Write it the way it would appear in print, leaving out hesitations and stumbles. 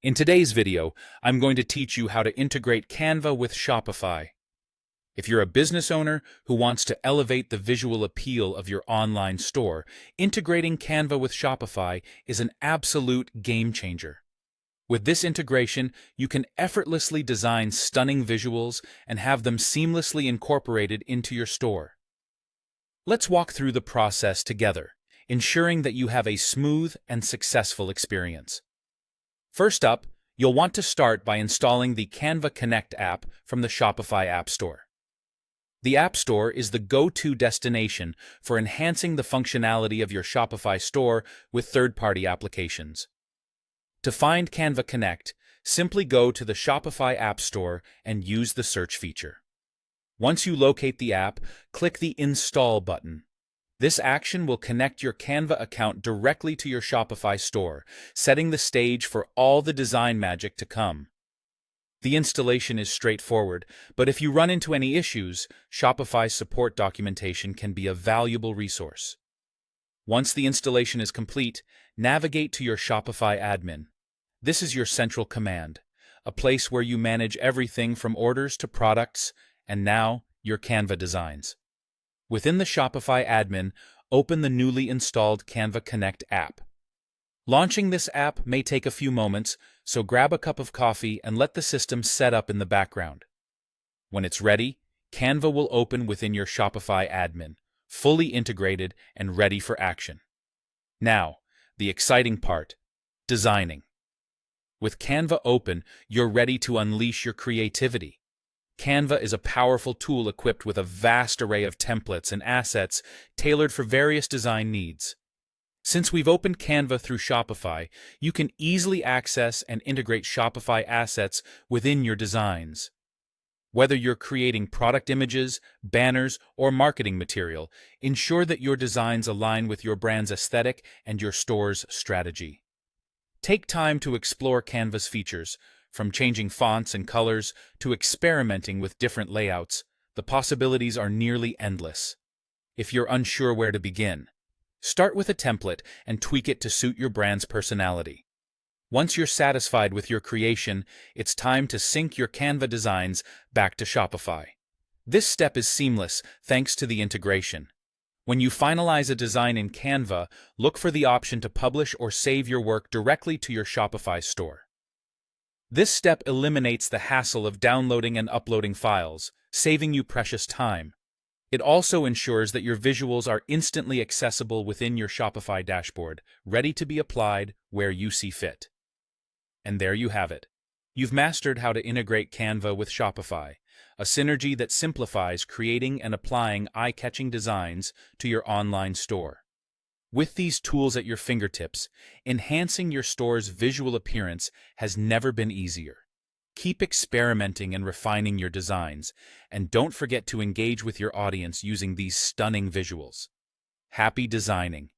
In today's video, I'm going to teach you how to integrate Canva with Shopify. If you're a business owner who wants to elevate the visual appeal of your online store, integrating Canva with Shopify is an absolute game changer. With this integration, you can effortlessly design stunning visuals and have them seamlessly incorporated into your store. Let's walk through the process together, ensuring that you have a smooth and successful experience. First up, you'll want to start by installing the Canva Connect app from the Shopify App Store. The App Store is the go-to destination for enhancing the functionality of your Shopify store with third-party applications. To find Canva Connect, simply go to the Shopify App Store and use the search feature. Once you locate the app, click the Install button. This action will connect your Canva account directly to your Shopify store, setting the stage for all the design magic to come. The installation is straightforward, but if you run into any issues, Shopify's support documentation can be a valuable resource. Once the installation is complete, navigate to your Shopify admin. This is your central command, a place where you manage everything from orders to products, and now your Canva designs. Within the Shopify admin, open the newly installed Canva Connect app. Launching this app may take a few moments, so grab a cup of coffee and let the system set up in the background. When it's ready, Canva will open within your Shopify admin, fully integrated and ready for action. Now, the exciting part, designing. With Canva open, you're ready to unleash your creativity. Canva is a powerful tool equipped with a vast array of templates and assets tailored for various design needs. Since we've opened Canva through Shopify, you can easily access and integrate Shopify assets within your designs. Whether you're creating product images, banners, or marketing material, ensure that your designs align with your brand's aesthetic and your store's strategy. Take time to explore Canva's features. From changing fonts and colors to experimenting with different layouts, the possibilities are nearly endless. If you're unsure where to begin, start with a template and tweak it to suit your brand's personality. Once you're satisfied with your creation, it's time to sync your Canva designs back to Shopify. This step is seamless thanks to the integration. When you finalize a design in Canva, look for the option to publish or save your work directly to your Shopify store. This step eliminates the hassle of downloading and uploading files, saving you precious time. It also ensures that your visuals are instantly accessible within your Shopify dashboard, ready to be applied where you see fit. And there you have it. You've mastered how to integrate Canva with Shopify, a synergy that simplifies creating and applying eye-catching designs to your online store. With these tools at your fingertips, enhancing your store's visual appearance has never been easier. Keep experimenting and refining your designs, and don't forget to engage with your audience using these stunning visuals. Happy designing!